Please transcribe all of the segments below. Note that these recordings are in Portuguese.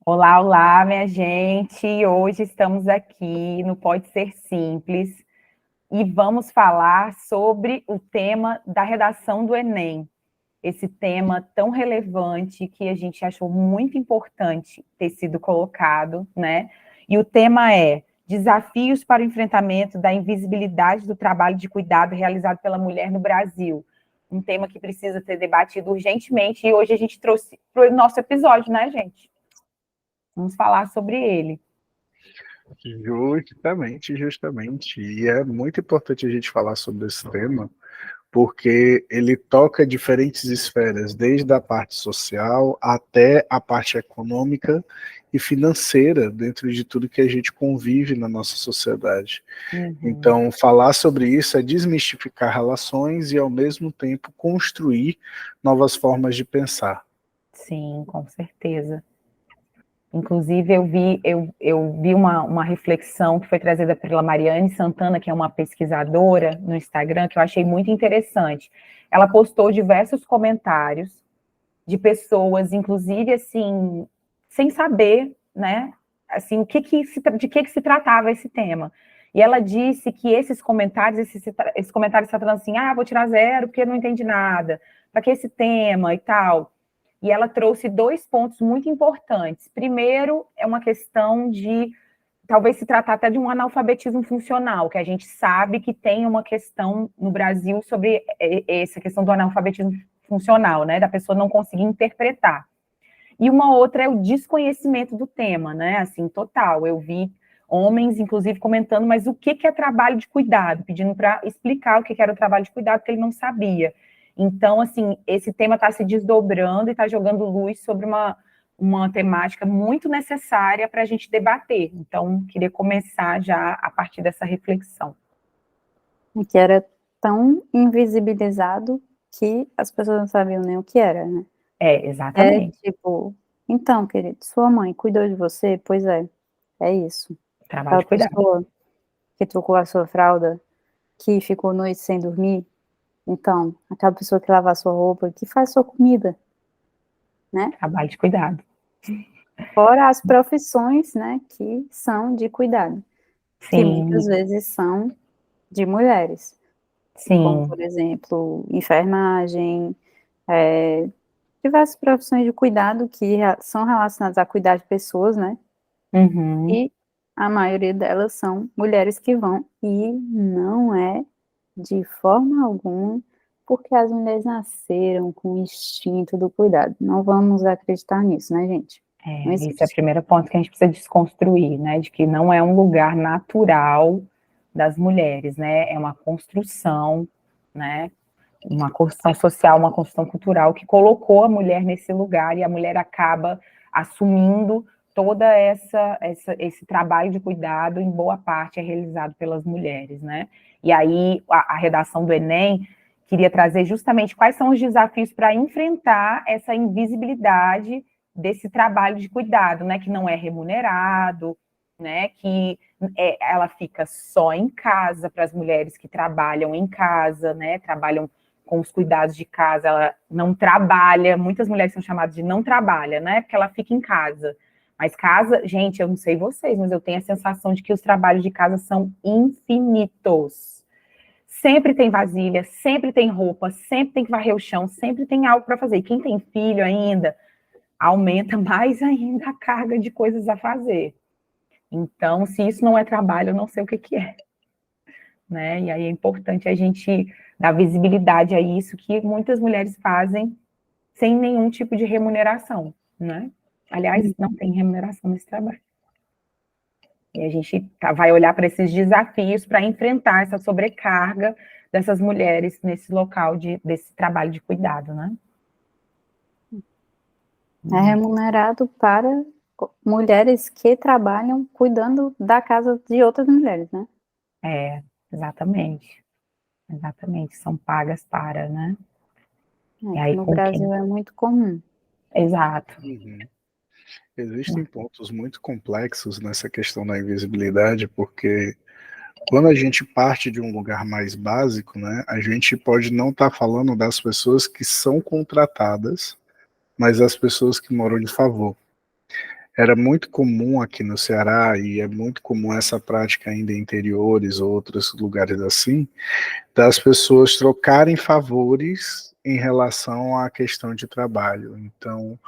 Olá, olá, minha gente. Hoje estamos aqui no Pode Ser Simples e vamos falar sobre o tema da redação do Enem. Esse tema tão relevante que a gente achou muito importante ter sido colocado, né? E o tema é Desafios para o enfrentamento da invisibilidade do trabalho de cuidado realizado pela mulher no Brasil. Um tema que precisa ser debatido urgentemente e hoje a gente trouxe para o nosso episódio, né, gente? Vamos falar sobre ele. Justamente, justamente. E é muito importante a gente falar sobre esse tema, porque ele toca diferentes esferas, desde a parte social até a parte econômica e financeira, dentro de tudo que a gente convive na nossa sociedade. Uhum. Então, falar sobre isso é desmistificar relações e, ao mesmo tempo, construir novas formas de pensar. Sim, com certeza. Inclusive, eu vi uma reflexão que foi trazida pela Mariane Santana, que é uma pesquisadora no Instagram, que eu achei muito interessante. Ela postou diversos comentários de pessoas, inclusive, assim, sem saber, né, assim, de que se tratava esse tema. E ela disse que esses comentários, esse comentário está falando assim, vou tirar zero porque eu não entendi nada, para que esse tema e tal. E ela trouxe dois pontos muito importantes. Primeiro, é uma questão de talvez se tratar até de um analfabetismo funcional, que a gente sabe que tem uma questão no Brasil sobre essa questão do analfabetismo funcional, né, da pessoa não conseguir interpretar. E uma outra é o desconhecimento do tema, né, assim, total. Eu vi homens, inclusive, comentando, mas o que é trabalho de cuidado? Pedindo para explicar o que era o trabalho de cuidado, porque ele não sabia. Então, assim, esse tema está se desdobrando e está jogando luz sobre uma temática muito necessária para a gente debater. Então, queria começar já a partir dessa reflexão. Que era tão invisibilizado que as pessoas não sabiam nem o que era, né? Exatamente. Tipo, então, querido, sua mãe cuidou de você? Pois é isso. Trabalho Aquela de cuidado. pessoa que trocou a sua fralda, que ficou noite sem dormir, então, aquela pessoa que lava a sua roupa, que faz sua comida, né? Trabalho de cuidado. Fora as profissões, né, que são de cuidado, que muitas Sim, vezes são de mulheres, como, sim. por exemplo, enfermagem, diversas profissões de cuidado que são relacionadas a cuidar de pessoas, né? Uhum. E a maioria delas são mulheres que vão, e não é de forma alguma porque as mulheres nasceram com o instinto do cuidado. Não vamos acreditar nisso, né, gente? Não Esse é o existe. primeiro ponto que a gente precisa desconstruir, né? De que não é um lugar natural das mulheres, né? É uma construção, né? Uma construção social, uma construção cultural que colocou a mulher nesse lugar e a mulher acaba assumindo toda esse trabalho de cuidado, em boa parte é realizado pelas mulheres, né? E aí a redação do Enem queria trazer justamente quais são os desafios para enfrentar essa invisibilidade desse trabalho de cuidado, né? Que não é remunerado, né? Que ela fica só em casa para as mulheres que trabalham em casa, né? Trabalham com os cuidados de casa, ela não trabalha, muitas mulheres são chamadas de não trabalha, né? Porque ela fica em casa. Mas casa, gente, eu não sei vocês, mas eu tenho a sensação de que os trabalhos de casa são infinitos. Sempre tem vasilha, sempre tem roupa, sempre tem que varrer o chão, sempre tem algo para fazer. E quem tem filho ainda, aumenta mais ainda a carga de coisas a fazer. Então, se isso não é trabalho, eu não sei o que é. Né? E aí é importante a gente dar visibilidade a isso que muitas mulheres fazem sem nenhum tipo de remuneração, né? Aliás, não tem remuneração nesse trabalho. E a gente vai olhar para esses desafios para enfrentar essa sobrecarga dessas mulheres nesse local desse trabalho de cuidado, né? É remunerado para mulheres que trabalham cuidando da casa de outras mulheres, né? Exatamente. Exatamente. São pagas para, né? E Que aí no com quem? Brasil é muito comum. Exato. Uhum. Existem pontos muito complexos nessa questão da invisibilidade, porque quando a gente parte de um lugar mais básico, né, a gente pode não estar falando das pessoas que são contratadas, mas das pessoas que moram de favor. Era muito comum aqui no Ceará, e é muito comum essa prática ainda em interiores ou outros lugares assim, das pessoas trocarem favores em relação à questão de trabalho. Então,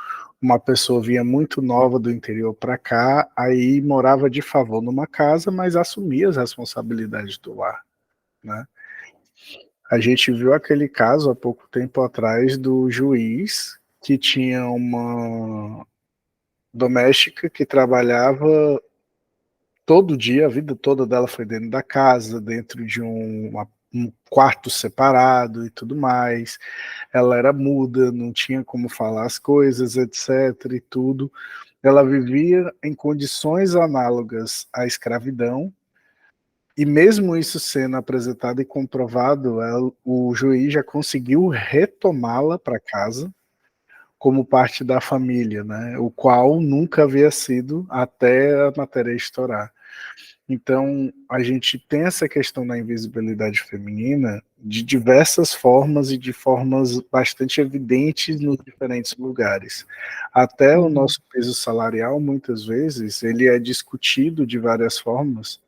uma pessoa vinha muito nova do interior para cá, aí morava de favor numa casa, mas assumia as responsabilidades do lar, né? A gente viu aquele caso há pouco tempo atrás do juiz que tinha uma doméstica que trabalhava todo dia, a vida toda dela foi dentro da casa, dentro de um quarto separado e tudo mais. Ela era muda, não tinha como falar as coisas, etc. e tudo. Ela vivia em condições análogas à escravidão, e mesmo isso sendo apresentado e comprovado, o juiz já conseguiu retomá-la para casa como parte da família, né? O qual nunca havia sido até a matéria estourar. Então, a gente tem essa questão da invisibilidade feminina de diversas formas e de formas bastante evidentes nos diferentes lugares. Até o nosso peso salarial, muitas vezes, ele é discutido de várias formas,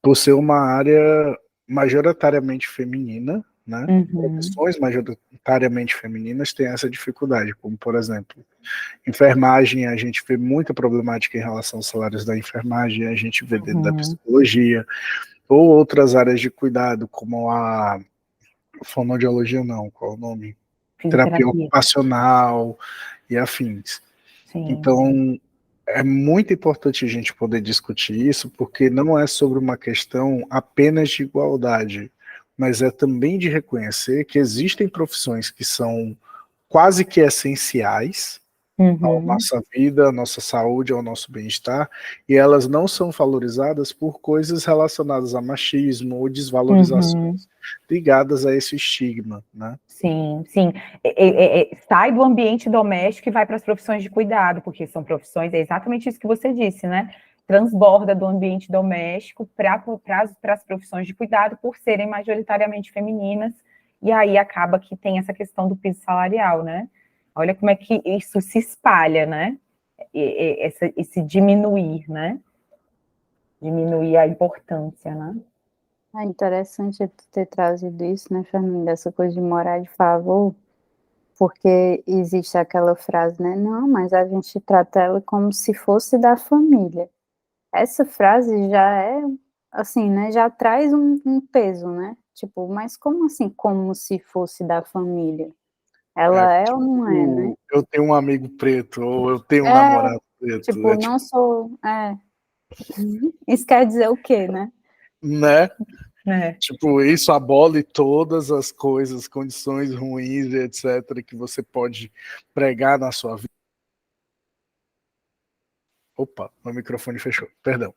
por ser uma área majoritariamente feminina, né? Profissões majoritariamente femininas têm essa dificuldade, como, por exemplo, enfermagem, a gente vê muita problemática em relação aos salários da enfermagem, a gente vê dentro da psicologia, ou outras áreas de cuidado, como a fonoaudiologia, não, qual é o nome? Terapia ocupacional e afins. Sim. Então, é muito importante a gente poder discutir isso, porque não é sobre uma questão apenas de igualdade, mas é também de reconhecer que existem profissões que são quase que essenciais à nossa vida, à nossa saúde, ao nosso bem-estar, e elas não são valorizadas por coisas relacionadas a machismo ou desvalorizações ligadas a esse estigma, né? Sim, sim. Sai do ambiente doméstico e vai para as profissões de cuidado, porque são profissões, é exatamente isso que você disse, né? Transborda do ambiente doméstico para as profissões de cuidado, por serem majoritariamente femininas, e aí acaba que tem essa questão do piso salarial, né? Olha como é que isso se espalha, né? Esse diminuir, né? Diminuir a importância, né? É interessante ter trazido isso, né, Fernanda, essa coisa de morar de favor, porque existe aquela frase, né, não, mas a gente trata ela como se fosse da família. Essa frase já é, assim, né, já traz um peso, né, tipo, mas como assim, como se fosse da família? Ela é ou não é, né? Eu tenho um amigo preto, ou eu tenho um É, namorado preto. tipo, não sou, isso quer dizer o quê, né? Né? É. Tipo, isso abole todas as coisas, condições ruins, etc., que você pode pregar na sua vida. Opa, meu microfone fechou, perdão.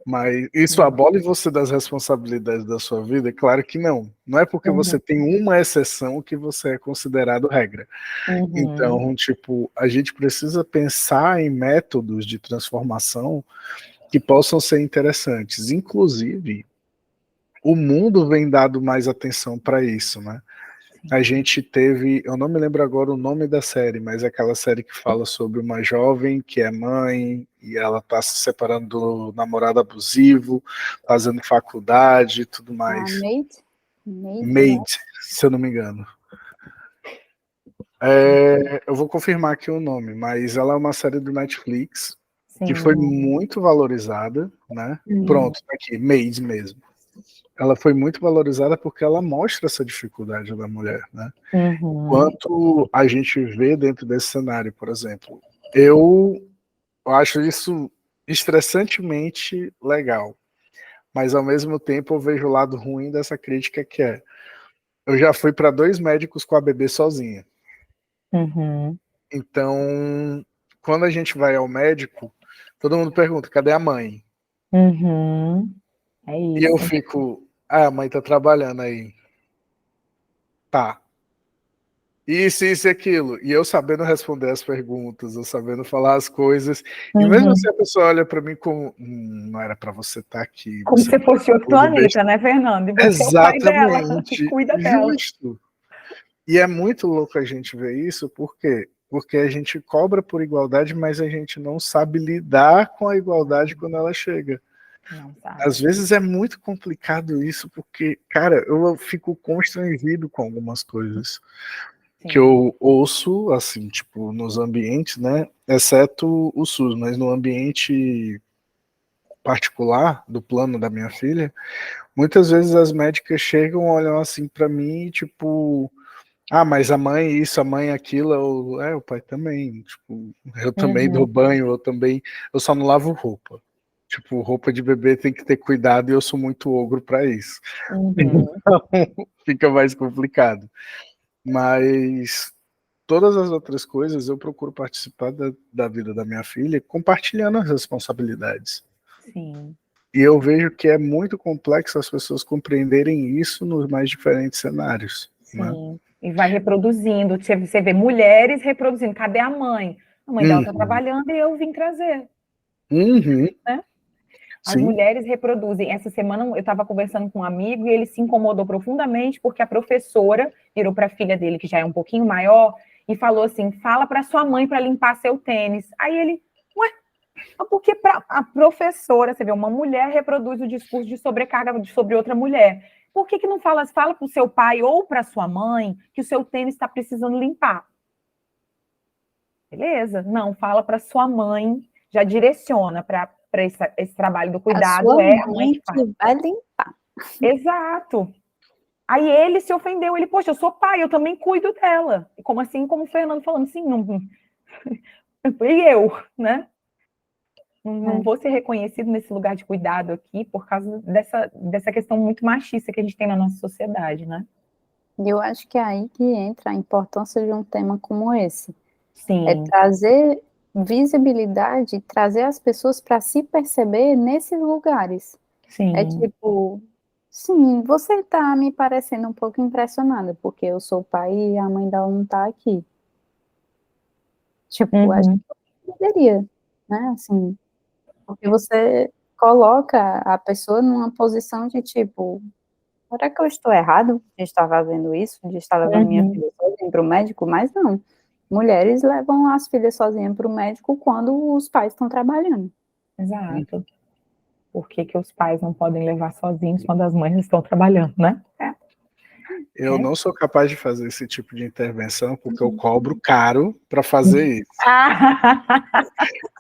Mas isso abole você das responsabilidades da sua vida? Claro que não. Não é porque você tem uma exceção que você é considerado regra. Então, tipo, a gente precisa pensar em métodos de transformação que possam ser interessantes. Inclusive, o mundo vem dado mais atenção para isso, né? A gente teve, eu não me lembro agora o nome da série, mas é aquela série que fala sobre uma jovem que é mãe e ela tá se separando do namorado abusivo, fazendo faculdade e tudo mais. Maid, se eu não me engano. Eu vou confirmar aqui o nome, mas ela é uma série do Netflix que foi muito valorizada, né? Pronto, tá aqui, Maid mesmo. Ela foi muito valorizada porque ela mostra essa dificuldade da mulher, né? Quanto a gente vê dentro desse cenário, por exemplo, eu acho isso estressantemente legal, mas ao mesmo tempo eu vejo o lado ruim dessa crítica, que é, eu já fui para 2 médicos com a bebê sozinha. Então, quando a gente vai ao médico, todo mundo pergunta, cadê a mãe? É isso. E eu fico, a mãe tá trabalhando aí. Tá. Isso e aquilo. E eu sabendo responder as perguntas, eu sabendo falar as coisas. E mesmo assim a pessoa olha para mim como, não era para você estar aqui. Como se fosse outro planeta, né, Fernando? E você é o pai dela, que cuida dela. Justo. E é muito louco a gente ver isso, porque porque a gente cobra por igualdade, mas a gente não sabe lidar com a igualdade quando ela chega. Não sabe. Às vezes é muito complicado isso, porque, cara, eu fico constrangido com algumas coisas Sim. que eu ouço, assim, tipo, nos ambientes, né, exceto o SUS, mas no ambiente particular do plano da minha filha, muitas vezes as médicas chegam, olham assim para mim, tipo, ah, mas a mãe isso, a mãe aquilo, o pai também, tipo, eu também dou banho, eu só não lavo roupa. Tipo, roupa de bebê tem que ter cuidado e eu sou muito ogro para isso. Então, fica mais complicado. Mas todas as outras coisas eu procuro participar da vida da minha filha compartilhando as responsabilidades. Sim. E eu vejo que é muito complexo as pessoas compreenderem isso nos mais diferentes cenários. Sim. Né? E vai reproduzindo. Você vê mulheres reproduzindo. Cadê a mãe? A mãe dela está trabalhando e eu vim trazer. Né? As Sim. mulheres reproduzem. Essa semana eu estava conversando com um amigo e ele se incomodou profundamente porque a professora virou para a filha dele, que já é um pouquinho maior, e falou assim: fala para sua mãe para limpar seu tênis. Aí ele, ué, porque a professora, você vê, uma mulher reproduz o discurso de sobrecarga sobre outra mulher. Por que não fala para o seu pai ou para sua mãe que o seu tênis está precisando limpar? Beleza? Não, fala para sua mãe, já direciona para esse trabalho do cuidado. A sua a mãe que faz. Que vai limpar. Exato. Aí ele se ofendeu, ele, poxa, eu sou pai, eu também cuido dela. E como assim, como o Fernando falando, assim, não... E eu, né? Não vou ser reconhecido nesse lugar de cuidado aqui por causa dessa questão muito machista que a gente tem na nossa sociedade, né? E eu acho que é aí que entra a importância de um tema como esse. Sim. É trazer visibilidade, trazer as pessoas para se perceber nesses lugares. Sim. É tipo, sim, você está me parecendo um pouco impressionada, porque eu sou pai e a mãe dela não está aqui. Tipo, acho que eu poderia, né, assim, porque você coloca a pessoa numa posição de tipo, será que eu estou errado de estar fazendo isso, de estar levando minha filha sozinha para o médico? Mas não, mulheres levam as filhas sozinhas para o médico quando os pais estão trabalhando. Exato. Por que os pais não podem levar sozinhos quando as mães estão trabalhando, né? Eu não sou capaz de fazer esse tipo de intervenção porque eu cobro caro para fazer isso.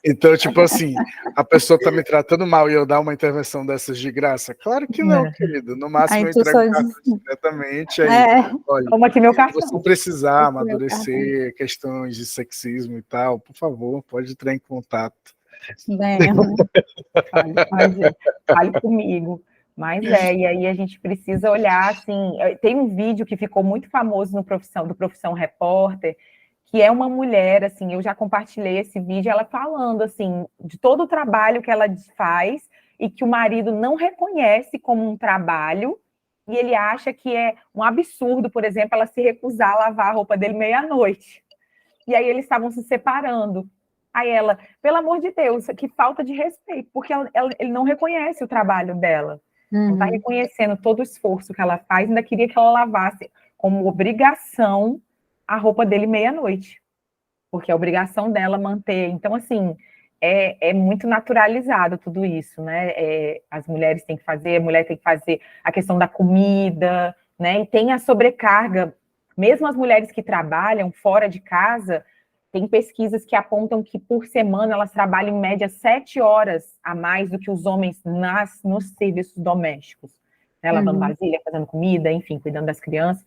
Então, tipo assim, a pessoa tá me tratando mal e eu dar uma intervenção dessas de graça? Claro que não, querido. No máximo eu entrego o cartão diretamente aí. Olha, toma aqui meu cartão. Se você precisar amadurecer questões de sexismo e tal, por favor, pode entrar em contato. Fale comigo. Mas e aí a gente precisa olhar, assim, tem um vídeo que ficou muito famoso no do Profissão Repórter, que é uma mulher, assim, eu já compartilhei esse vídeo, ela falando, assim, de todo o trabalho que ela faz e que o marido não reconhece como um trabalho, e ele acha que é um absurdo, por exemplo, ela se recusar a lavar a roupa dele meia-noite. E aí eles estavam se separando. Aí ela, pelo amor de Deus, que falta de respeito, porque ele não reconhece o trabalho dela. Não está reconhecendo todo o esforço que ela faz, ainda queria que ela lavasse como obrigação a roupa dele meia-noite. Porque é obrigação dela manter. Então, assim, é muito naturalizado tudo isso, né? As mulheres têm que fazer, a mulher tem que fazer a questão da comida, né? E tem a sobrecarga. Mesmo as mulheres que trabalham fora de casa, tem pesquisas que apontam que por semana elas trabalham em média 7 horas a mais do que os homens nos serviços domésticos, né? Lavando vasilha, fazendo comida, enfim, cuidando das crianças.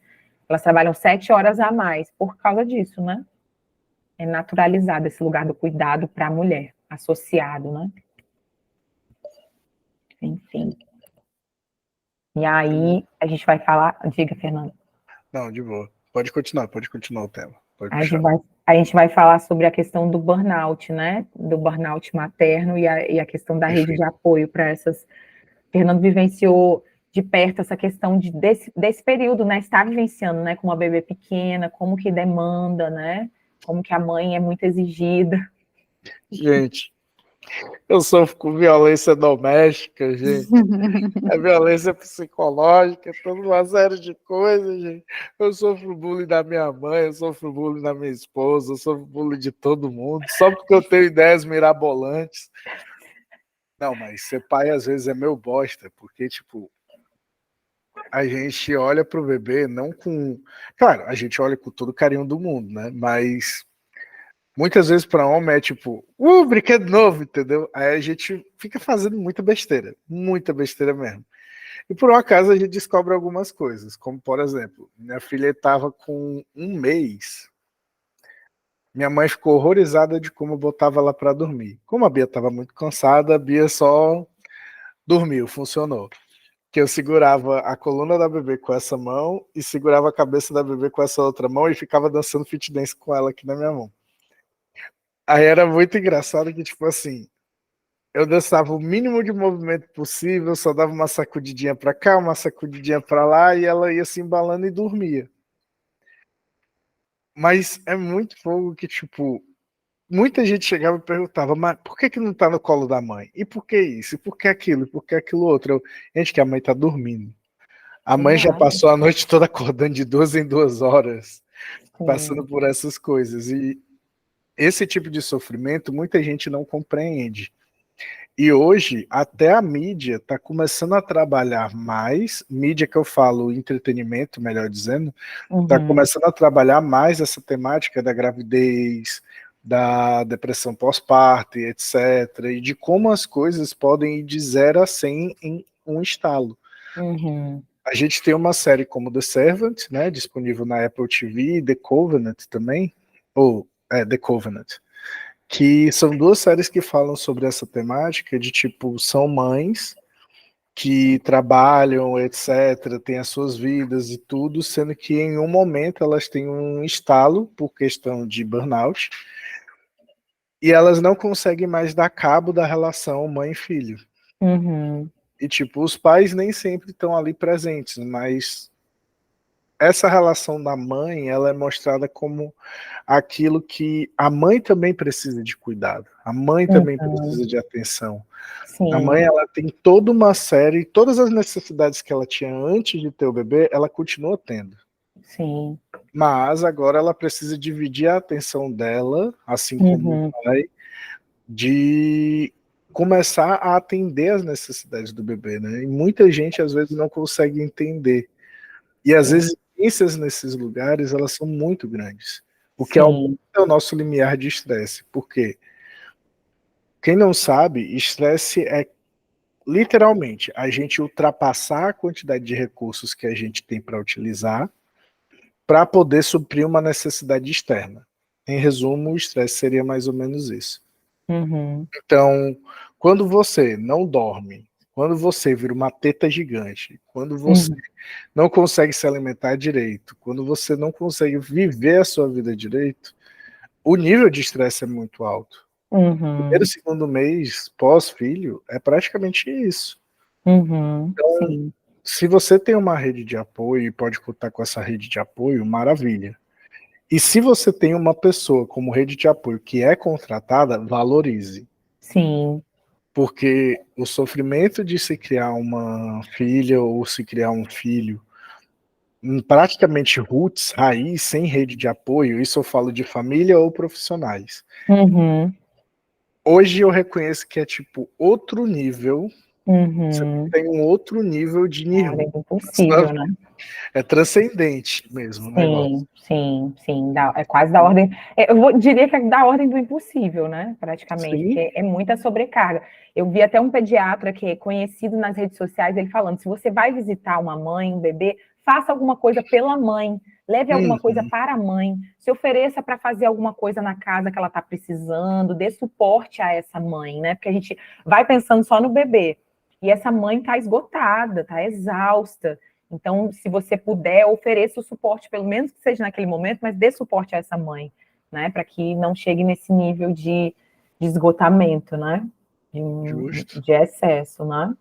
Elas trabalham 7 horas a mais por causa disso, né? É naturalizado esse lugar do cuidado para a mulher, associado, né? Enfim. E aí a gente vai falar. Diga, Fernando. Não, de boa. Pode continuar o tema. A gente vai falar sobre a questão do burnout, né? Do burnout materno e a questão da rede de apoio para essas. Fernando vivenciou de perto essa questão desse período, né? Está vivenciando, né? Com uma bebê pequena, como que demanda, né? Como que a mãe é muito exigida. Gente, Eu sofro com violência doméstica, gente. É violência psicológica, toda uma série de coisas, gente. Eu sofro bullying da minha mãe, eu sofro bullying da minha esposa, eu sofro bullying de todo mundo, só porque eu tenho ideias mirabolantes. Não, mas ser pai às vezes é meu bosta, porque, tipo, a gente olha pro bebê não com... Claro, a gente olha com todo o carinho do mundo, né? Mas muitas vezes para homem é tipo, brinquedo novo, entendeu? Aí a gente fica fazendo muita besteira mesmo. E por um acaso a gente descobre algumas coisas, como por exemplo, minha filha estava com 1 mês, minha mãe ficou horrorizada de como eu botava ela para dormir. Como a Bia estava muito cansada, a Bia só dormiu, funcionou. Que eu segurava a coluna da bebê com essa mão e segurava a cabeça da bebê com essa outra mão e ficava dançando fit dance com ela aqui na minha mão. Aí era muito engraçado que, tipo assim, eu dançava o mínimo de movimento possível, só dava uma sacudidinha pra cá, uma sacudidinha pra lá, e ela ia se embalando e dormia. Mas é muito fogo que, tipo, muita gente chegava e perguntava, mas por que não tá no colo da mãe? E por que isso? E por que aquilo? E por que aquilo outro? Gente, que a mãe tá dormindo. A mãe já Exato. passou a noite toda acordando de 2 em 2 horas, passando Sim. por essas coisas. E esse tipo de sofrimento muita gente não compreende. E hoje, até a mídia está começando a trabalhar mais, mídia que eu falo, entretenimento, melhor dizendo, está Uhum. começando a trabalhar mais essa temática da gravidez, da depressão pós-parto, etc., e de como as coisas podem ir de 0 a 100 em um estalo. Uhum. A gente tem uma série como The Servant, né, disponível na Apple TV, e The Covenant também, The Covenant, que são 2 séries que falam sobre essa temática de tipo, são mães que trabalham, etc., têm as suas vidas e tudo, sendo que em um momento elas têm um estalo por questão de burnout e elas não conseguem mais dar cabo da relação mãe e filho. Uhum. E tipo, os pais nem sempre estão ali presentes, mas essa relação da mãe, ela é mostrada como aquilo que a mãe também precisa de cuidado, a mãe também Uhum. precisa de atenção. A mãe, Sim, ela tem toda uma série, todas as necessidades que ela tinha antes de ter o bebê, ela continua tendo. sim. Mas agora ela precisa dividir a atenção dela, assim como o Uhum. pai, de começar a atender as necessidades do bebê, né? E muita gente às vezes não consegue entender. E às Sim, exigências nesses lugares, elas são muito grandes, o que aumenta sim. o nosso limiar de estresse. Por quê? Quem não sabe, estresse é literalmente a gente ultrapassar a quantidade de recursos que a gente tem para utilizar para poder suprir uma necessidade externa. Em resumo, o estresse seria mais ou menos isso. Uhum. Então, quando você não dorme, quando você vira uma teta gigante, quando você Uhum. não consegue se alimentar direito, quando você não consegue viver a sua vida direito, o nível de estresse é muito alto. Primeiro, Uhum. segundo mês pós-filho é praticamente isso. Uhum. Então, Sim, se você tem uma rede de apoio e pode contar com essa rede de apoio, maravilha. E se você tem uma pessoa como rede de apoio que é contratada, valorize. sim. Porque o sofrimento de se criar uma filha ou se criar um filho praticamente roots, raiz, sem rede de apoio, isso eu falo de família ou profissionais. Uhum. Hoje eu reconheço que é tipo outro nível, você Uhum. tem um outro nível de A ordem nirvana. do impossível, né? É transcendente mesmo o negócio. Sim, sim, sim. É quase da ordem. Diria que é da ordem do impossível, né? Praticamente, Sim. porque é muita sobrecarga. Eu vi até um pediatra que é conhecido nas redes sociais, ele falando: se você vai visitar uma mãe, um bebê, faça alguma coisa pela mãe, leve alguma coisa Uhum. para a mãe, se ofereça para fazer alguma coisa na casa que ela está precisando, dê suporte a essa mãe, né? Porque a gente vai pensando só no bebê. E essa mãe está esgotada, está exausta. Então, se você puder, ofereça o suporte, pelo menos que seja naquele momento, mas dê suporte a essa mãe, né? Para que não chegue nesse nível de esgotamento, né? Justo. De excesso, né?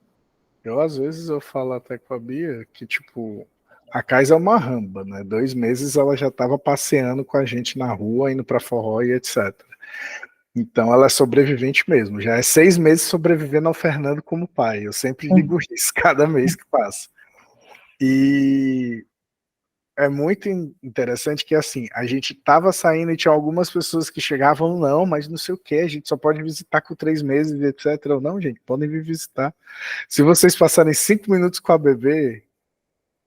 Eu, às vezes, eu falo até com a Bia que, tipo, a Kais é uma ramba, né? 2 meses ela já estava passeando com a gente na rua, indo pra forró e etc. Então ela é sobrevivente mesmo. Já é 6 meses sobrevivendo ao Fernando como pai. Eu sempre digo isso, cada mês que passa. E é muito interessante que, assim, a gente tava saindo e tinha algumas pessoas que chegavam, não, mas não sei o que, a gente só pode visitar com 3 meses, etc. Eu, não, gente, podem vir visitar. Se vocês passarem 5 minutos com a bebê,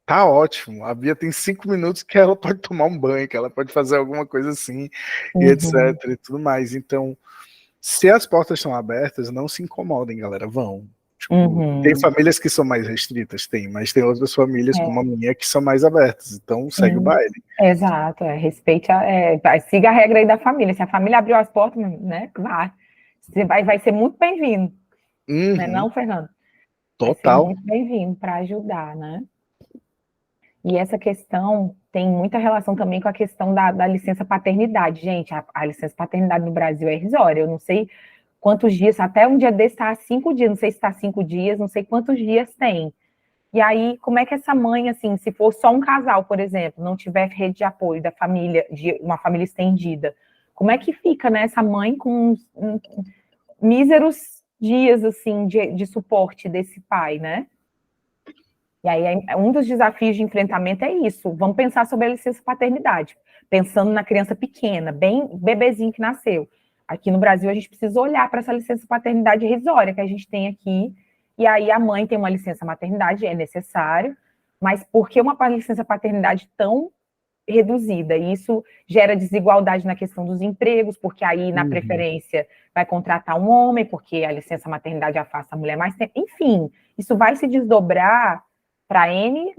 tá ótimo. A Bia tem 5 minutos que ela pode tomar um banho, que ela pode fazer alguma coisa assim, e etc. e tudo mais. Então, se as portas estão abertas, não se incomodem, galera, vão. Tipo, tem famílias que são mais restritas, tem, mas tem outras famílias, como a minha, que são mais abertas. Então, segue o baile. Exato, respeite, siga a regra aí da família. Se a família abriu as portas, né, vá. Você vai ser muito bem-vindo, né, não, Fernando? Vai ser Total. muito bem-vindo para ajudar, né? E essa questão tem muita relação também com a questão da licença paternidade. Gente, a licença paternidade no Brasil é irrisória. Eu não sei quantos dias, até um dia desse está 5 dias, não sei se está 5 dias, não sei quantos dias tem. E aí, como é que essa mãe, assim, se for só um casal, por exemplo, não tiver rede de apoio da família, de uma família estendida, como é que fica, né, essa mãe com míseros dias, assim, de suporte desse pai, né? E aí, um dos desafios de enfrentamento é isso. Vamos pensar sobre a licença paternidade, pensando na criança pequena, bem bebezinho que nasceu. Aqui no Brasil, a gente precisa olhar para essa licença paternidade irrisória que a gente tem aqui. E aí, a mãe tem uma licença maternidade, é necessário, mas por que uma licença paternidade tão reduzida? E isso gera desigualdade na questão dos empregos, porque aí, na preferência, vai contratar um homem, porque a licença maternidade afasta a mulher mais tempo. Enfim, isso vai se desdobrar para N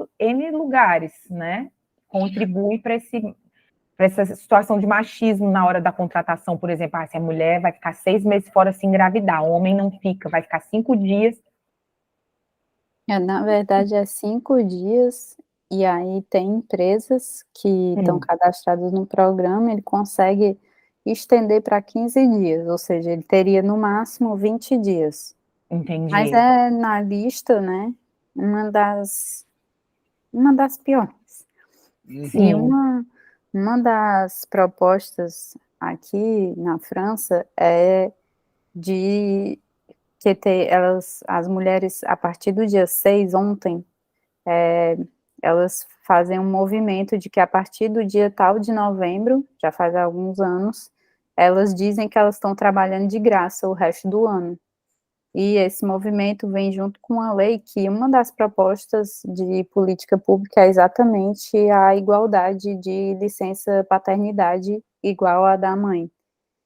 lugares, né? Contribui para essa situação de machismo na hora da contratação, por exemplo, se a mulher vai ficar 6 meses fora se engravidar, o homem não fica, vai ficar 5 dias. Na verdade, é 5 dias, e aí tem empresas que estão cadastradas no programa, ele consegue estender para 15 dias, ou seja, ele teria no máximo 20 dias. Entendi. Mas é na lista, né, uma das piores. Sim. E uma das propostas aqui na França é de que as mulheres, a partir do dia 6, ontem, elas fazem um movimento de que a partir do dia tal de novembro, já faz alguns anos, elas dizem que elas estão trabalhando de graça o resto do ano. E esse movimento vem junto com a lei que uma das propostas de política pública é exatamente a igualdade de licença paternidade igual à da mãe,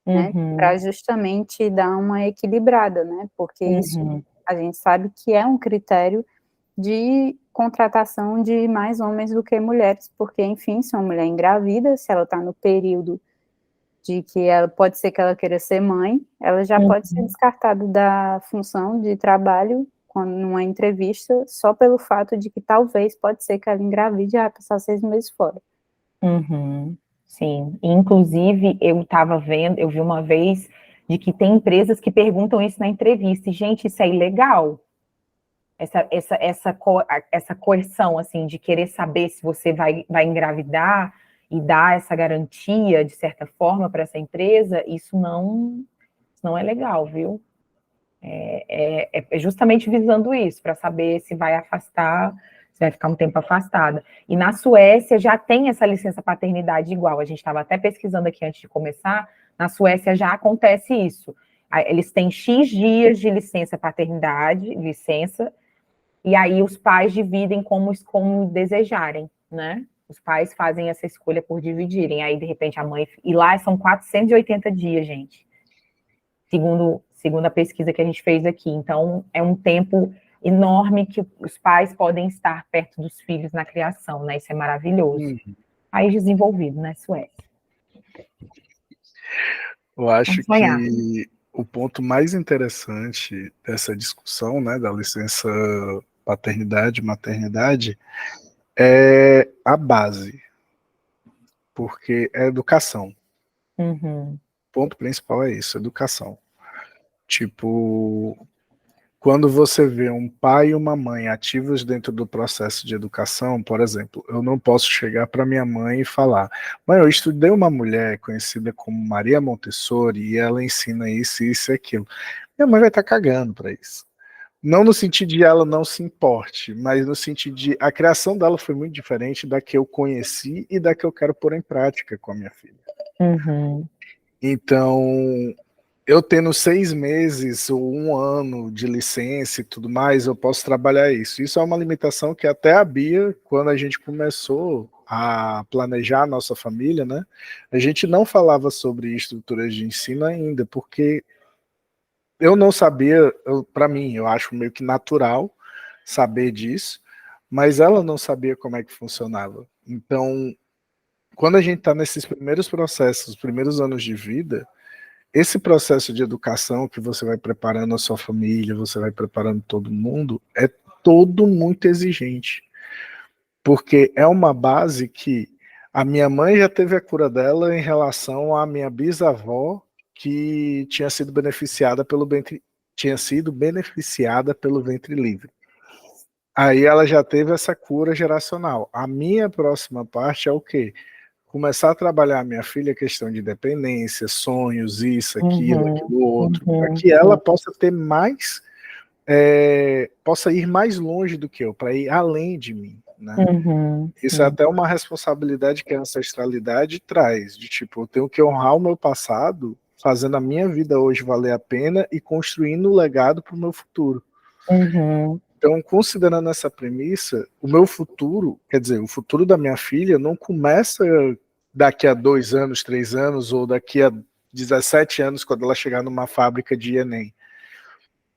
né? Para justamente dar uma equilibrada, né? Porque isso a gente sabe que é um critério de contratação de mais homens do que mulheres, porque, enfim, se uma mulher engravida, se ela está no período de que ela pode ser que ela queira ser mãe, ela já pode ser descartada da função de trabalho numa entrevista, só pelo fato de que talvez pode ser que ela engravide e vai passar 6 meses fora. Sim, inclusive eu vi uma vez de que tem empresas que perguntam isso na entrevista, e gente, isso é ilegal. Essa coerção, assim, de querer saber se você vai engravidar e dar essa garantia, de certa forma, para essa empresa, isso não é legal, viu? É justamente visando isso, para saber se vai afastar, se vai ficar um tempo afastada. E na Suécia já tem essa licença paternidade igual, a gente estava até pesquisando aqui antes de começar, na Suécia já acontece isso. Eles têm X dias de licença paternidade, e aí os pais dividem como desejarem, né? Os pais fazem essa escolha por dividirem. Aí, de repente, a mãe... E lá são 480 dias, gente. Segundo a pesquisa que a gente fez aqui. Então, é um tempo enorme que os pais podem estar perto dos filhos na criação, né? Isso é maravilhoso. País desenvolvido, né, Suécia? Eu acho que o ponto mais interessante dessa discussão, né, da licença paternidade, maternidade, é a base, porque é educação. O ponto principal é isso, educação. Tipo, quando você vê um pai e uma mãe ativos dentro do processo de educação, por exemplo, eu não posso chegar para minha mãe e falar: mãe, eu estudei uma mulher conhecida como Maria Montessori e ela ensina isso, isso e aquilo. Minha mãe vai estar cagando para isso. Não no sentido de ela não se importe, mas no sentido de a criação dela foi muito diferente da que eu conheci e da que eu quero pôr em prática com a minha filha. Uhum. Então, eu tendo 6 meses ou 1 ano de licença e tudo mais, eu posso trabalhar isso. Isso é uma limitação que até a Bia, quando a gente começou a planejar a nossa família, né, a gente não falava sobre estruturas de ensino ainda, porque eu não sabia, para mim, eu acho meio que natural saber disso, mas ela não sabia como é que funcionava. Então, quando a gente está nesses primeiros processos, os primeiros anos de vida, esse processo de educação que você vai preparando a sua família, você vai preparando todo mundo, é todo muito exigente. Porque é uma base que a minha mãe já teve a cura dela em relação à minha bisavó, que tinha sido beneficiada pelo ventre livre. Aí ela já teve essa cura geracional. A minha próxima parte é o quê? Começar a trabalhar a minha filha a questão de dependência, sonhos, isso, aquilo outro, para que ela possa ter mais, possa ir mais longe do que eu, para ir além de mim, né? Isso é até uma responsabilidade que a ancestralidade traz, de tipo, eu tenho que honrar o meu passado, fazendo a minha vida hoje valer a pena e construindo um legado para o meu futuro. Então, considerando essa premissa, o meu futuro, quer dizer, o futuro da minha filha não começa daqui a 2 anos, 3 anos, ou daqui a 17 anos, quando ela chegar numa fábrica de Enem.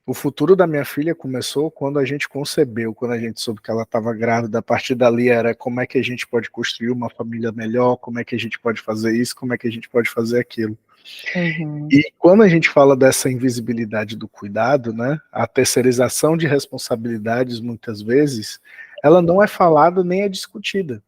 O futuro da minha filha começou quando a gente concebeu, quando a gente soube que ela estava grávida. A partir dali era como é que a gente pode construir uma família melhor, como é que a gente pode fazer isso, como é que a gente pode fazer aquilo. E quando a gente fala dessa invisibilidade do cuidado, né, a terceirização de responsabilidades, muitas vezes, ela não é falada nem é discutida.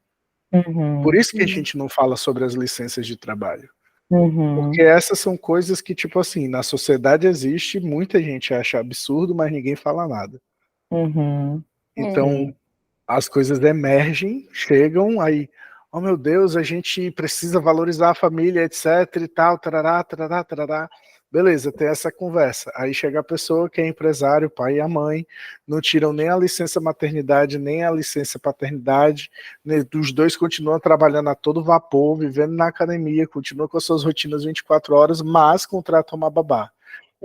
Por isso que a gente não fala sobre as licenças de trabalho. Porque essas são coisas que, tipo assim, na sociedade existe, muita gente acha absurdo, mas ninguém fala nada. Então, as coisas emergem, chegam, aí, oh meu Deus, a gente precisa valorizar a família, etc e tal, tarará, tarará, tarará. Beleza, tem essa conversa. Aí chega a pessoa que é empresário, o pai e a mãe, não tiram nem a licença maternidade, nem a licença paternidade, né, os dois continuam trabalhando a todo vapor, vivendo na academia, continuam com as suas rotinas 24 horas, mas contratam uma babá.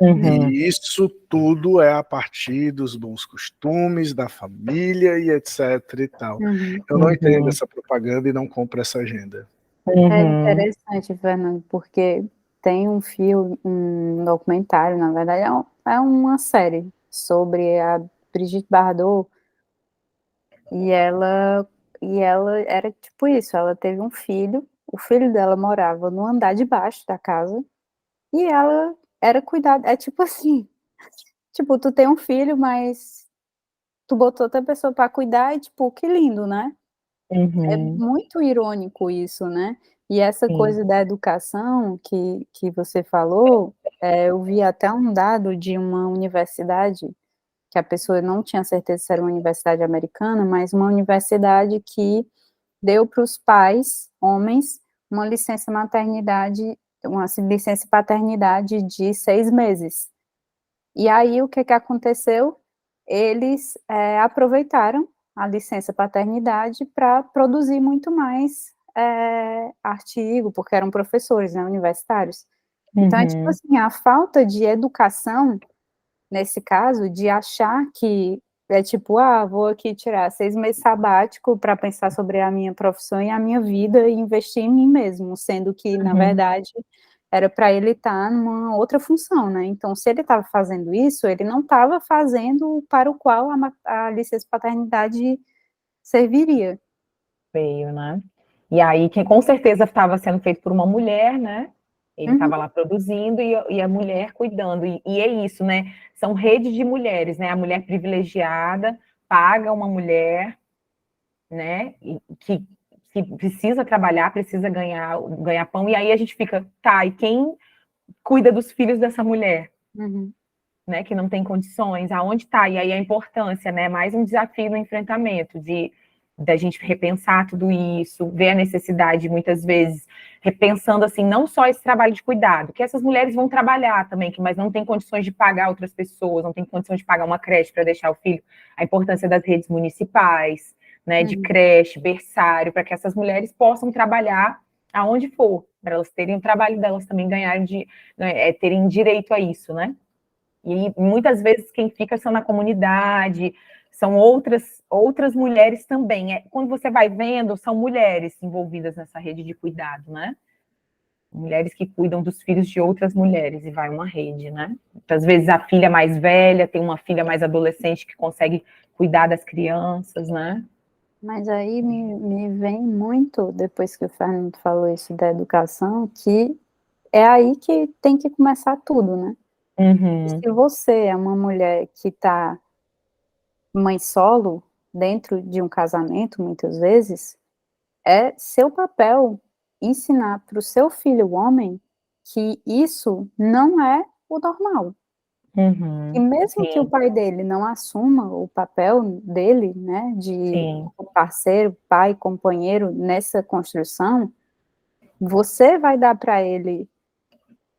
E isso tudo é a partir dos bons costumes, da família e etc e tal. Eu não entendo essa propaganda e não compro essa agenda. É interessante, Fernando, porque tem um filme, um documentário, na verdade, é uma série sobre a Brigitte Bardot, e ela era tipo isso, ela teve um filho, o filho dela morava no andar de baixo da casa, e ela era cuidada, é tipo assim, tipo, tu tem um filho, mas tu botou outra pessoa para cuidar e tipo, que lindo, né? É muito irônico isso, né? E essa coisa da educação que você falou, eu vi até um dado de uma universidade, que a pessoa não tinha certeza se era uma universidade americana, mas uma universidade que deu para os pais, homens, uma licença maternidade, uma licença paternidade de 6 meses. E aí, o que aconteceu? Eles aproveitaram a licença paternidade para produzir muito mais artigo, porque eram professores, né, universitários. Então, é tipo assim, a falta de educação, nesse caso, de achar que é tipo, vou aqui tirar 6 meses sabático para pensar sobre a minha profissão e a minha vida e investir em mim mesmo, sendo que, na verdade, era para ele estar numa outra função, né? Então, se ele estava fazendo isso, ele não estava fazendo para o qual a licença paternidade serviria. Veio, né? E aí, que com certeza estava sendo feito por uma mulher, né? Ele estava lá produzindo e a mulher cuidando. E é isso, né? São redes de mulheres, né? A mulher privilegiada paga uma mulher, né? Que precisa trabalhar, precisa ganhar pão. E aí a gente fica, tá, e quem cuida dos filhos dessa mulher? né, que não tem condições, aonde está? E aí a importância, né, mais um desafio no enfrentamento, da gente repensar tudo isso, ver a necessidade, muitas vezes, repensando, assim, não só esse trabalho de cuidado, que essas mulheres vão trabalhar também, mas não tem condições de pagar outras pessoas, não tem condições de pagar uma creche para deixar o filho, a importância das redes municipais, né, de creche, berçário, para que essas mulheres possam trabalhar aonde for, para elas terem o trabalho delas também, terem direito a isso, né? E muitas vezes quem fica são na comunidade, são outras mulheres também. Quando você vai vendo, são mulheres envolvidas nessa rede de cuidado, né? Mulheres que cuidam dos filhos de outras mulheres, e vai uma rede, né? Muitas vezes a filha mais velha tem uma filha mais adolescente que consegue cuidar das crianças, né? Mas aí me vem muito, depois que o Fernando falou isso da educação, que é aí que tem que começar tudo, né? Se você é uma mulher que está mãe solo, dentro de um casamento, muitas vezes, é seu papel ensinar para o seu filho, homem, que isso não é o normal. E mesmo que o pai dele não assuma o papel dele, né, de parceiro, pai, companheiro nessa construção, você vai dar para ele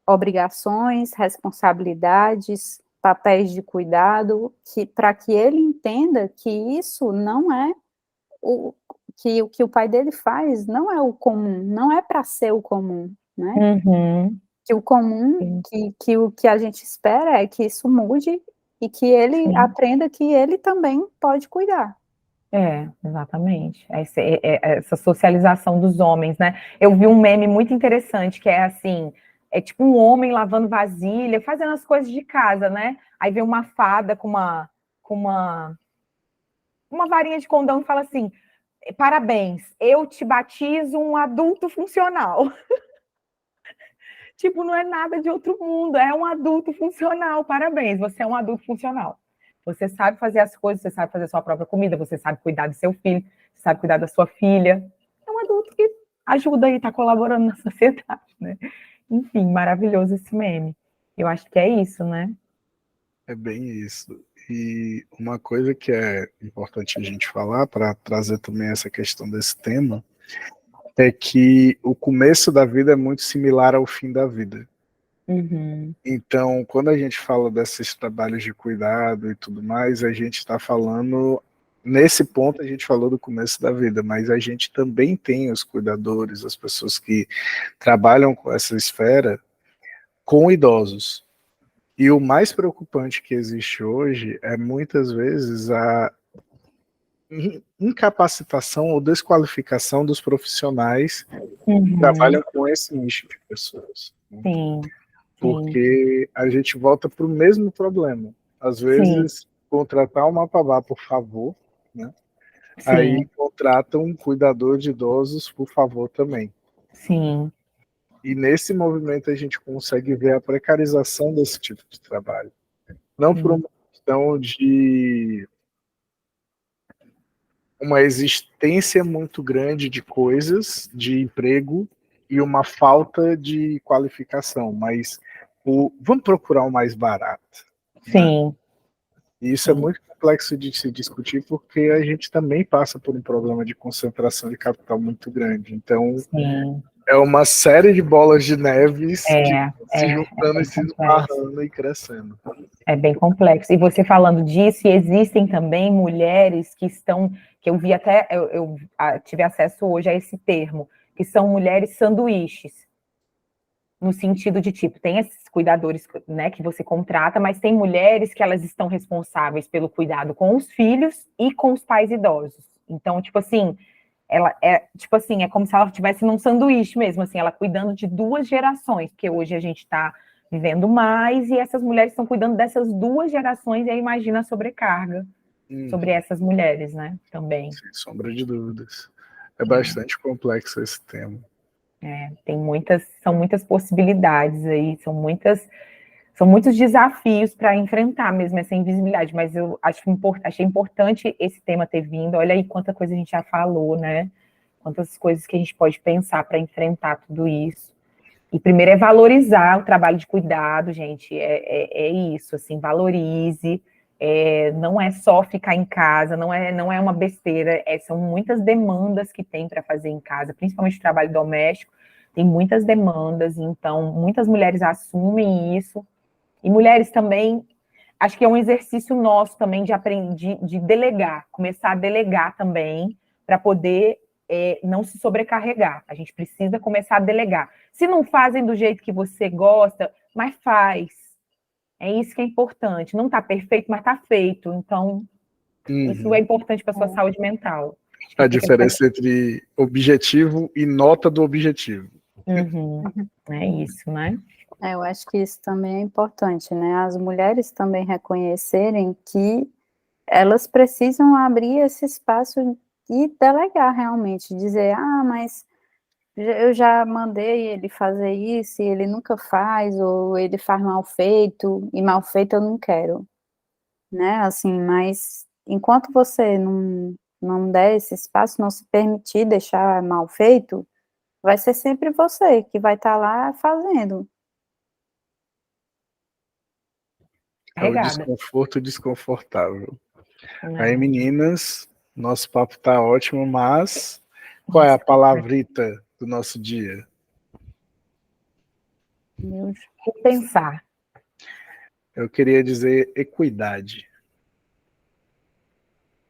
obrigações, responsabilidades, papéis de cuidado, para que ele entenda que isso não é o que o pai dele faz, não é o comum, não é para ser o comum, né? Que o comum, que o que a gente espera é que isso mude e que ele aprenda que ele também pode cuidar. Exatamente. Essa socialização dos homens, né? Eu vi um meme muito interessante, que é assim, é tipo um homem lavando vasilha, fazendo as coisas de casa, né? Aí vem uma fada com uma varinha de condão e fala assim, parabéns, eu te batizo um adulto funcional. Tipo, não é nada de outro mundo, é um adulto funcional, parabéns, você é um adulto funcional. Você sabe fazer as coisas, você sabe fazer a sua própria comida, você sabe cuidar do seu filho, você sabe cuidar da sua filha. É um adulto que ajuda e está colaborando na sociedade, né? Enfim, maravilhoso esse meme. Eu acho que é isso, né? É bem isso. E uma coisa que é importante a gente falar, para trazer também essa questão desse tema, é que o começo da vida é muito similar ao fim da vida. Então, quando a gente fala desses trabalhos de cuidado e tudo mais, a gente está falando, nesse ponto a gente falou do começo da vida, mas a gente também tem os cuidadores, as pessoas que trabalham com essa esfera, com idosos. E o mais preocupante que existe hoje é muitas vezes a incapacitação ou desqualificação dos profissionais que trabalham com esse nicho de pessoas. Porque a gente volta para o mesmo problema. Às vezes, contratar uma babá por favor, né? Aí contratam um cuidador de idosos por favor também. E nesse movimento a gente consegue ver a precarização desse tipo de trabalho. Não por uma questão de uma existência muito grande de coisas, de emprego e uma falta de qualificação, mas vamos procurar o mais barato. Né? E isso é muito complexo de se discutir porque a gente também passa por um problema de concentração de capital muito grande. Então, é uma série de bolas de neve se juntando e se esbarrando e crescendo. É bem complexo. E você falando disso, existem também mulheres que eu vi até, eu tive acesso hoje a esse termo, que são mulheres sanduíches. No sentido de, tipo, tem esses cuidadores, né, que você contrata, mas tem mulheres que elas estão responsáveis pelo cuidado com os filhos e com os pais idosos. Então, tipo assim, é como se ela estivesse num sanduíche mesmo, assim, ela cuidando de duas gerações, porque hoje a gente está vivendo mais, e essas mulheres estão cuidando dessas duas gerações, e aí imagina a sobrecarga sobre essas mulheres, né, também. Sem sombra de dúvidas. É bastante complexo esse tema. São muitas possibilidades aí, são muitos desafios para enfrentar mesmo essa invisibilidade, mas eu achei importante esse tema ter vindo. Olha aí quanta coisa a gente já falou, né? Quantas coisas que a gente pode pensar para enfrentar tudo isso. E primeiro é valorizar o trabalho de cuidado, gente, é isso, assim, valorize, não é só ficar em casa, não é uma besteira, são muitas demandas que tem para fazer em casa, principalmente o trabalho doméstico, tem muitas demandas, então muitas mulheres assumem isso, e mulheres também, acho que é um exercício nosso também de aprender, de delegar, começar a delegar também, para poder não se sobrecarregar. A gente precisa começar a delegar. Se não fazem do jeito que você gosta, mas faz. É isso que é importante. Não está perfeito, mas está feito. Então, isso é importante para a sua saúde mental. A diferença entre objetivo e nota do objetivo. É isso, né? Eu acho que isso também é importante, né? As mulheres também reconhecerem que elas precisam abrir esse espaço e delegar realmente, dizer, mas eu já mandei ele fazer isso e ele nunca faz, ou ele faz mal feito, e mal feito eu não quero, né, assim, mas enquanto você não der esse espaço, não se permitir deixar mal feito, vai ser sempre você que vai estar lá fazendo. É o desconforto desconfortável. Aí, É. meninas, nosso papo tá ótimo, mas qual é a palavrita do nosso dia? Vou pensar. Eu queria dizer equidade.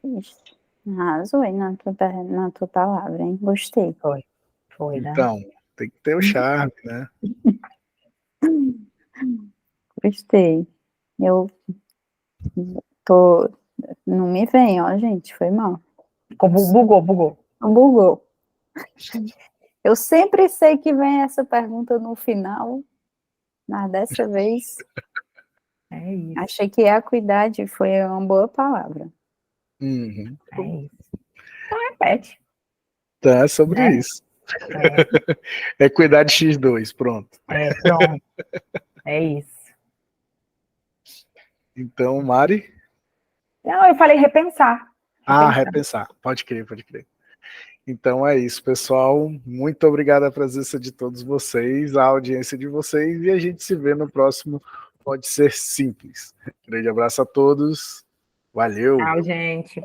Ixi, arrasou aí na tua palavra, hein? Gostei. Foi, né? Então, tem que ter o charme, né? Gostei. Eu tô... Não me vem, ó, gente, foi mal. Bugou. Bugou. Eu sempre sei que vem essa pergunta no final, mas dessa vez É isso. achei que equidade foi uma boa palavra. É isso. Então repete. Então é sobre isso. Equidade X2, pronto. Pronto. É isso. Então, Mari? Não, eu falei repensar. Repensar. Pode crer. Então é isso, pessoal. Muito obrigado a presença de todos vocês, a audiência de vocês, e a gente se vê no próximo Pode Ser Simples. Grande abraço a todos. Valeu. Tchau, gente.